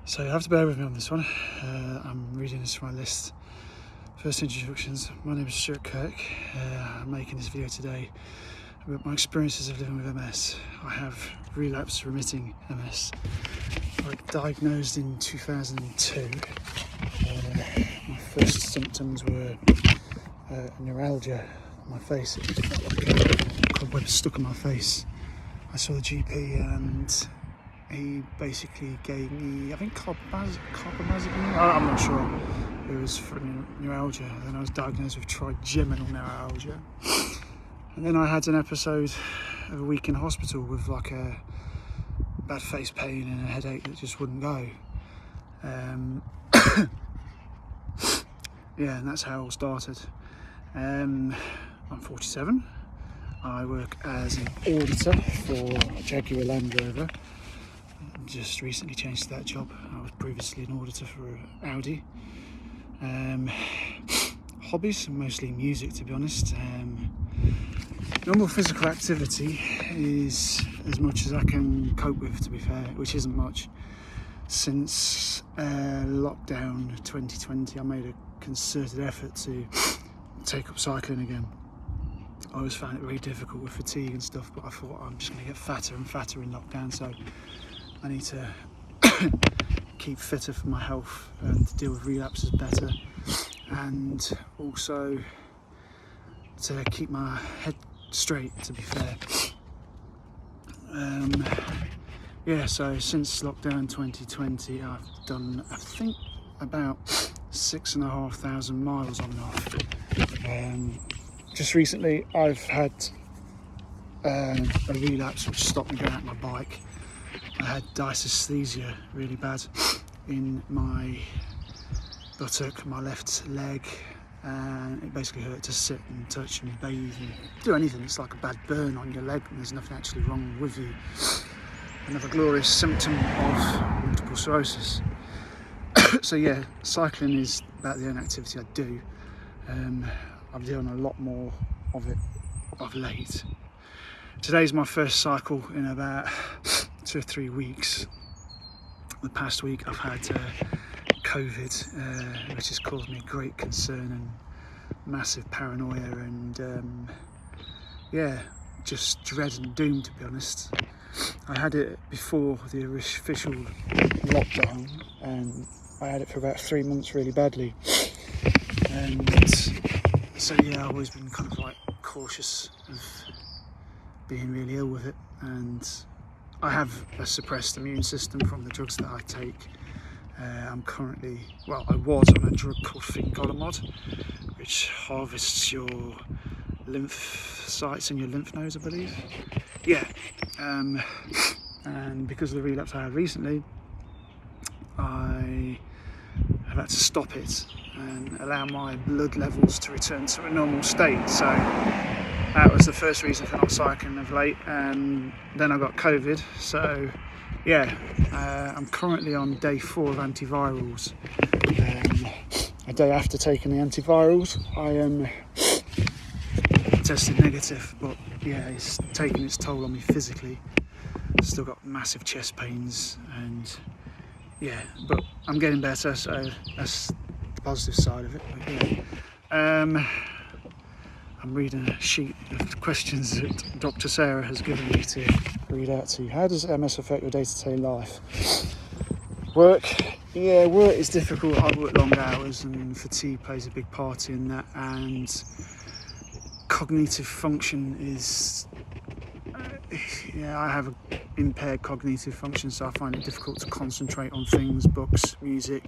So you have to bear with me on this one. I'm reading this from my list. First introductions. My name is Stuart Kirk. I'm making this video today about my experiences of living with MS. I have relapsed remitting MS. I was diagnosed in 2002. My first symptoms were neuralgia on my face. It felt like a cobweb stuck on my face. I saw the GP and he basically gave me, I think, carbamazepine. I'm not sure. It was for neuralgia. Then I was diagnosed with trigeminal neuralgia. And then I had an episode of a week in hospital with like a bad face pain and a headache that just wouldn't go. Yeah, and that's how it all started. I'm 47. I work as an auditor for Jaguar Land Rover. Just recently changed to that job. I was previously an auditor for Audi. Hobbies, mostly music, to be honest. Normal physical activity is as much as I can cope with, to be fair, which isn't much. Since lockdown 2020, I made a concerted effort to take up cycling again. I always found it very difficult with fatigue and stuff, but I thought I'm just going to get fatter and fatter in lockdown, so I need to keep fitter for my health and to deal with relapses better, and also to keep my head straight, to be fair. Yeah, so since lockdown 2020 I've done, I think, about 6,500 miles on and off. Just recently I've had a relapse which stopped me going out my bike. I had dysesthesia really bad in my buttock, my left leg, and it basically hurt to sit and touch and bathe and do anything. It's like a bad burn on your leg and there's nothing actually wrong with you. Another glorious symptom of multiple sclerosis. So yeah, cycling is about the only activity I do. I'm doing a lot more of it of late. Today's my first cycle in about 2 or 3 weeks. The past week I've had COVID, which has caused me great concern and massive paranoia and yeah, just dread and doom, to be honest. I had it before the official lockdown and I had it for about 3 months really badly, and so yeah, I've always been kind of like cautious of being really ill with it, and I have a suppressed immune system from the drugs that I take. I'm currently, well, I was on a drug called fingolimod, which harvests your lymphocytes in your lymph nodes, I believe. Yeah, and because of the relapse I had recently, I have had to stop it and allow my blood levels to return to a normal state. So that was the first reason for not cycling of late, and then I got COVID. So yeah, I'm currently on day 4 of antivirals. A day after taking the antivirals, I tested negative, but yeah, it's taking its toll on me physically. Still got massive chest pains, and yeah, but I'm getting better, so that's the positive side of it. But yeah. I'm reading a sheet of questions that Dr. Sarah has given me to read out to you. How does MS affect your day-to-day life? Work. Yeah, work is difficult. I work long hours and fatigue plays a big part in that, and cognitive function is, yeah, I have impaired cognitive function, so I find it difficult to concentrate on things, books, music.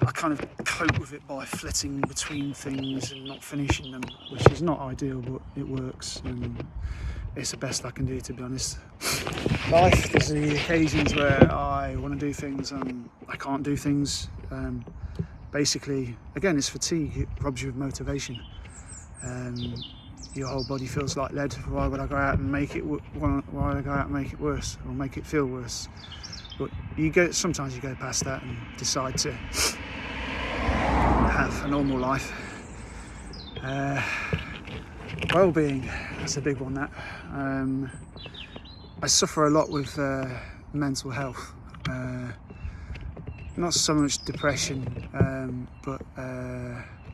I kind of cope with it by flitting between things and not finishing them, which is not ideal, but it works, and it's the best I can do, to be honest. Life, there's the occasions where I want to do things and I can't do things. Basically, again, it's fatigue. It robs you of motivation. Your whole body feels like lead. Why would I go out and make it? Why would I go out and make it worse or make it feel worse? But sometimes you go past that and decide to have a normal life. Well-being, that's a big one. That I suffer a lot with mental health. not so much depression, but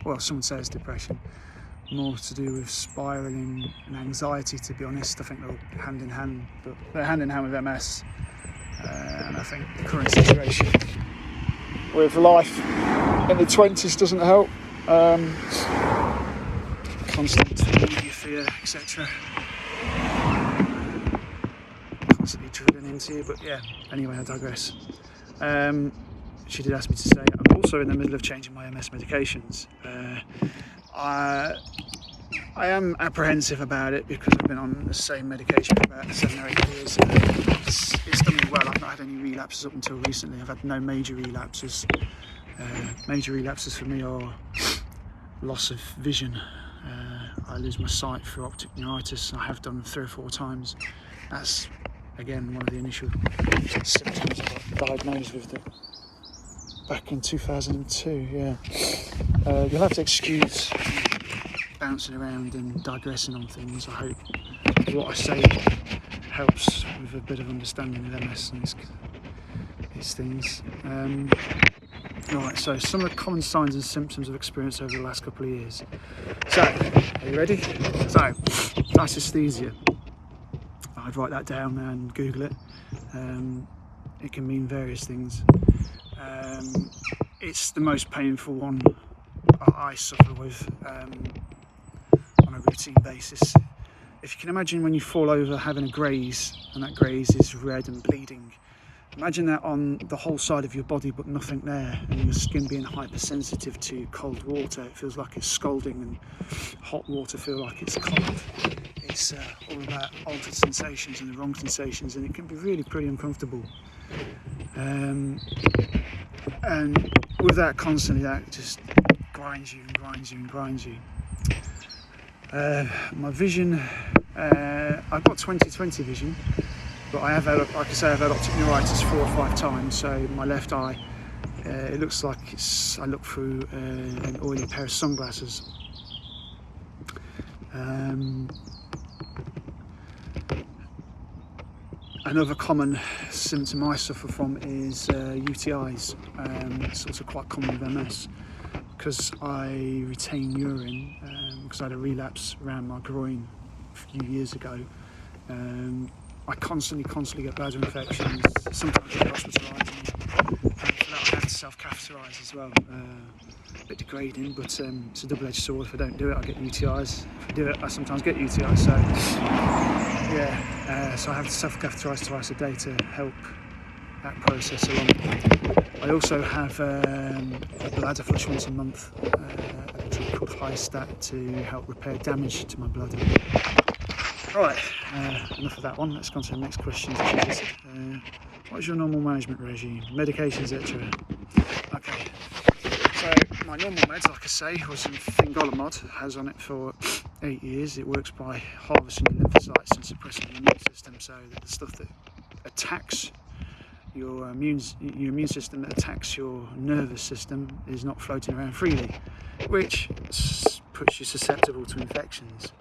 well, some would say it's depression, more to do with spiralling and anxiety, to be honest. I think they're all hand in hand, but they're hand in hand with MS, and I think the current situation with life in the 20s doesn't help. Constant media fear, etc. Constantly drilling into you, but yeah, anyway, I digress. She did ask me to stay. I'm also in the middle of changing my MS medications. I am apprehensive about it because I've been on the same medication for about 7 or 8 years. It's done me well. I've not had any relapses up until recently. I've had no major relapses. Major relapses for me are loss of vision. I lose my sight through optic neuritis. I have done 3 or 4 times. That's, again, one of the initial symptoms I got diagnosed with it back in 2002, yeah. You'll have to excuse bouncing around and digressing on things. I hope what I say helps with a bit of understanding of MS and these things. Right, so some of the common signs and symptoms I've experienced over the last couple of years. So, are you ready? So, dysesthesia. I'd write that down and Google it. It can mean various things. It's the most painful one I suffer with on a routine basis. If you can imagine when you fall over having a graze, and that graze is red and bleeding, imagine that on the whole side of your body but nothing there, and your skin being hypersensitive to cold water. It feels like it's scalding, and hot water feels like it's cold. It's all about altered sensations and the wrong sensations, and it can be really pretty uncomfortable. And with that constantly, that just grinds you and grinds you and grinds you. My vision, I've got 20/20 vision, but I have had, like I say, I've had optic neuritis 4 or 5 times. So my left eye, it looks like I look through an oily pair of sunglasses. Another common symptom I suffer from is UTIs. It's also quite common with MS because I retain urine because I had a relapse around my groin a few years ago. I constantly get bladder infections. Sometimes I get hospitalised, and I have to self-catheterise as well. A bit degrading, but it's a double-edged sword. If I don't do it, I get UTIs. If I do it, I sometimes get UTIs. So yeah, so I have to self-catheterise twice a day to help that process along. I also have a bladder flush once a month, a drug called Hyostat to help repair damage to my bladder. Right, enough of that one. Let's go on to the next question. What is your normal management regime? Medications, etc. Okay, so my normal meds, like I say, was fingolimod. Has on it for 8 years. It works by harvesting your lymphocytes and suppressing your immune system, so that the stuff that attacks your immune system, that attacks your nervous system, is not floating around freely, which puts you susceptible to infections.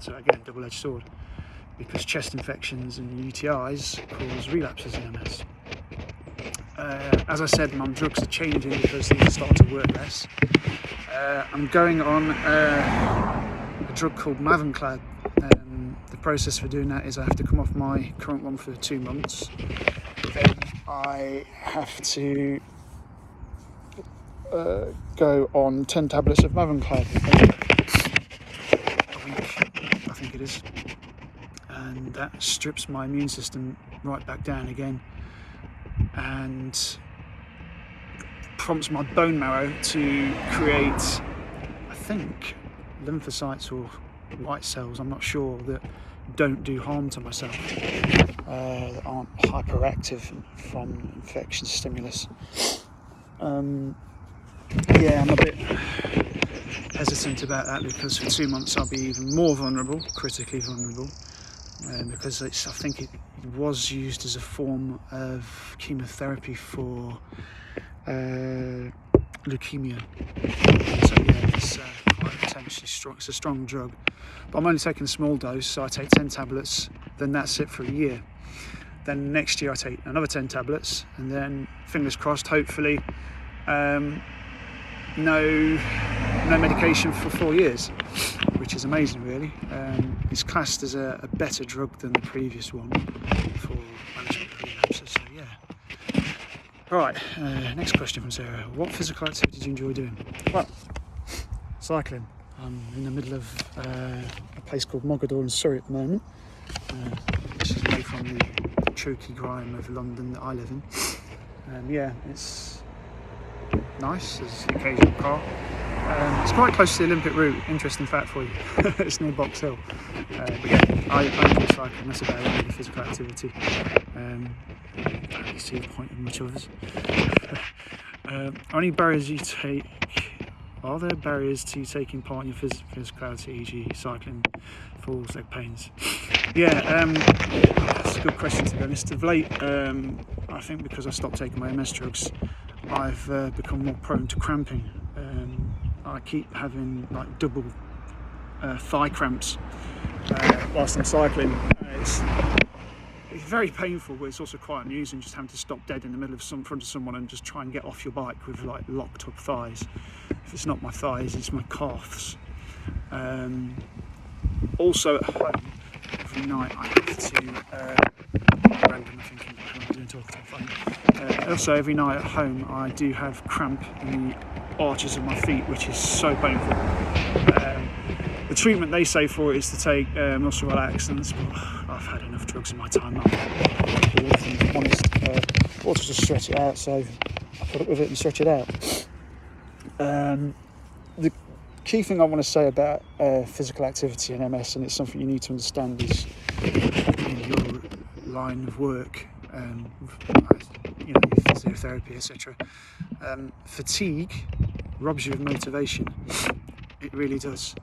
So again, double-edged sword, because chest infections and UTIs cause relapses in MS. As I said, my drugs are changing because these are starting to work less. I'm going on a drug called Mavenclad. The process for doing that is I have to come off my current one for 2 months. Then I have to go on 10 tablets of Mavenclad a week, I think it is. And that strips my immune system right back down again and prompts my bone marrow to create, I think, lymphocytes or white cells, I'm not sure, that don't do harm to myself, that aren't hyperactive from infection stimulus. Yeah, I'm a bit hesitant about that because for 2 months I'll be even more vulnerable, critically vulnerable, because I think it was used as a form of chemotherapy for leukemia. So yeah, it's quite potentially strong. It's a strong drug, but I'm only taking a small dose, so I take 10 tablets. Then that's it for a year. then next year I take another 10 tablets, and then fingers crossed, hopefully, no medication for 4 years, which is amazing really. It's classed as a better drug than the previous one for management of relapses, so yeah. Alright, next question from Sarah. What physical activity do you enjoy doing? Well, cycling. I'm in the middle of a place called Mogadore in Surrey at the moment, which is away from the choky grime of London that I live in. Yeah, it's nice. There's an occasional car. It's quite close to the Olympic route. Interesting fact for you. It's near Box Hill. But yeah, I enjoy cycling. That's about it, really, physical activity. Don't really see the point of much others. Are there barriers to taking part in your physicality, e.g. cycling, falls, leg pains? Yeah, that's a good question, to be honest. Of late, I think because I stopped taking my MS drugs, I've become more prone to cramping. I keep having like double thigh cramps whilst I'm cycling. It's very painful, but it's also quite amusing just having to stop dead in the middle of front of someone and just try and get off your bike with like locked up thighs. If it's not my thighs, it's my calves. Also at home, every night I have to random thinking I'm doing talking to my phone. Also every night at home I do have cramp in the arches of my feet, which is so painful. The treatment they say for it is to take muscle relaxants, but I've had enough drugs in my time now. If I'm honest, or to just stretch it out, so I put up with it and stretch it out. The key thing I want to say about physical activity in MS, and it's something you need to understand, is in your line of work, physiotherapy, etc. Fatigue robs you of motivation. It really does.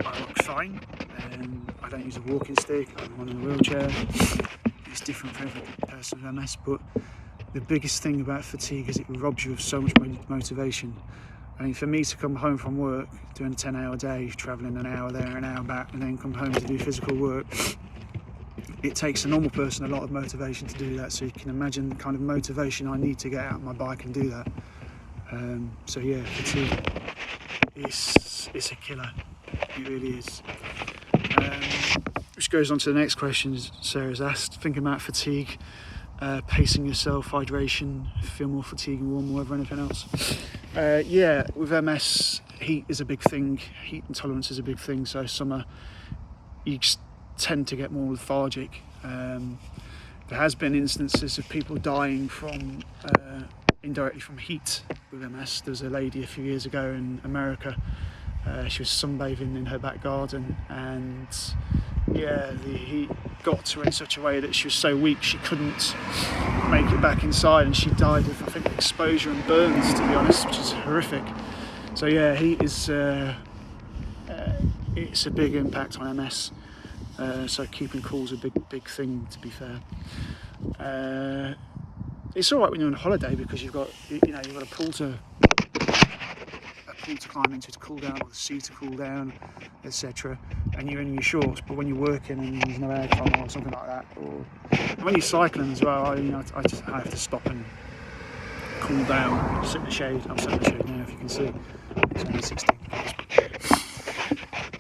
I look fine. I don't use a walking stick. I'm on a wheelchair. It's different for every person with MS, but the biggest thing about fatigue is it robs you of so much motivation. I mean, for me to come home from work, doing a 10-hour day, travelling an hour there, an hour back, and then come home to do physical work, it takes a normal person a lot of motivation to do that. So you can imagine the kind of motivation I need to get out of my bike and do that. So yeah, fatigue it's a killer. It really is. Which goes on to the next question Sarah's asked. Thinking about fatigue, pacing yourself, hydration, feel more fatigued and warm, or anything else? Yeah, with MS, heat is a big thing. Heat intolerance is a big thing. So summer, you just tend to get more lethargic. There has been instances of people dying from indirectly from heat with MS. There was a lady a few years ago in America. She was sunbathing in her back garden, and yeah, the heat got to her in such a way that she was so weak she couldn't make it back inside, and she died of, I think, exposure and burns, to be honest, which is horrific. So yeah, heat is it's a big impact on MS. So keeping cool is a big thing, to be fair. It's all right when you're on holiday because you've got a pool to climb into to cool down, or the sea to cool down, etc. And you're in your shorts. But when you're working and there's no aircon or something like that, or when you're cycling as well, I have to stop and cool down, sit in the shade. I'm sitting in the shade now, if you can see. It's only 16 degrees.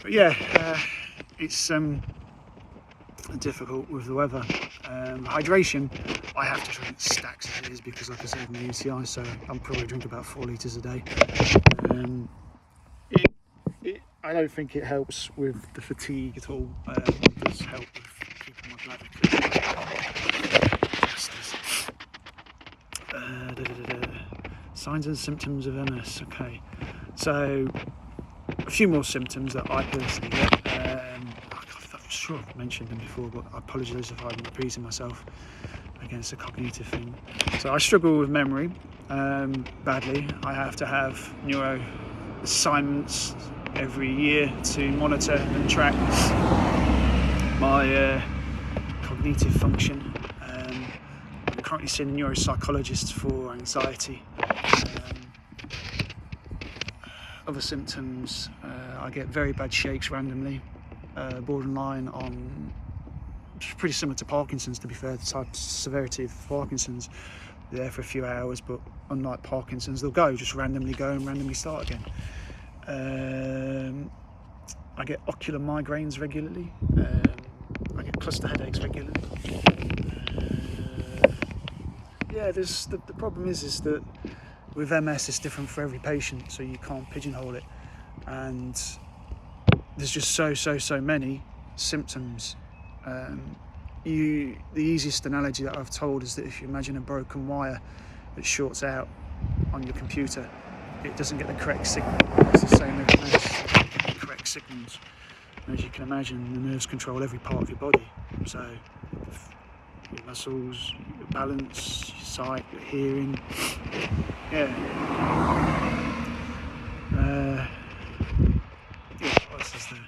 But yeah, it's difficult with the weather. Hydration, I have to drink stacks as it is because, like I said, I'm a UTI, so I'm probably drink about 4 litres a day. I don't think it helps with the fatigue at all. It does help with keeping my bladder clear. Signs and symptoms of MS. Okay, so a few more symptoms that I personally get. I'm sure I've mentioned them before, but I apologise if I'm repeating myself. Again, it's a cognitive thing. So I struggle with memory badly. I have to have neuro assignments every year to monitor and track my cognitive function. I'm currently seeing a neuropsychologist for anxiety. Other symptoms, I get very bad shakes randomly, borderline on pretty similar to Parkinson's, to be fair, the type of severity of Parkinson's. They're there for a few hours, but unlike Parkinson's, they'll just randomly go and randomly start again. I get ocular migraines regularly. I get cluster headaches regularly. The problem is that with MS it's different for every patient, so you can't pigeonhole it, and there's just so many symptoms. The easiest analogy that I've told is that if you imagine a broken wire that shorts out on your computer, it doesn't get the correct signal. It's the same with MS, the correct signals. And as you can imagine, the nerves control every part of your body, so your muscles, your balance, your sight, your hearing. What else is there?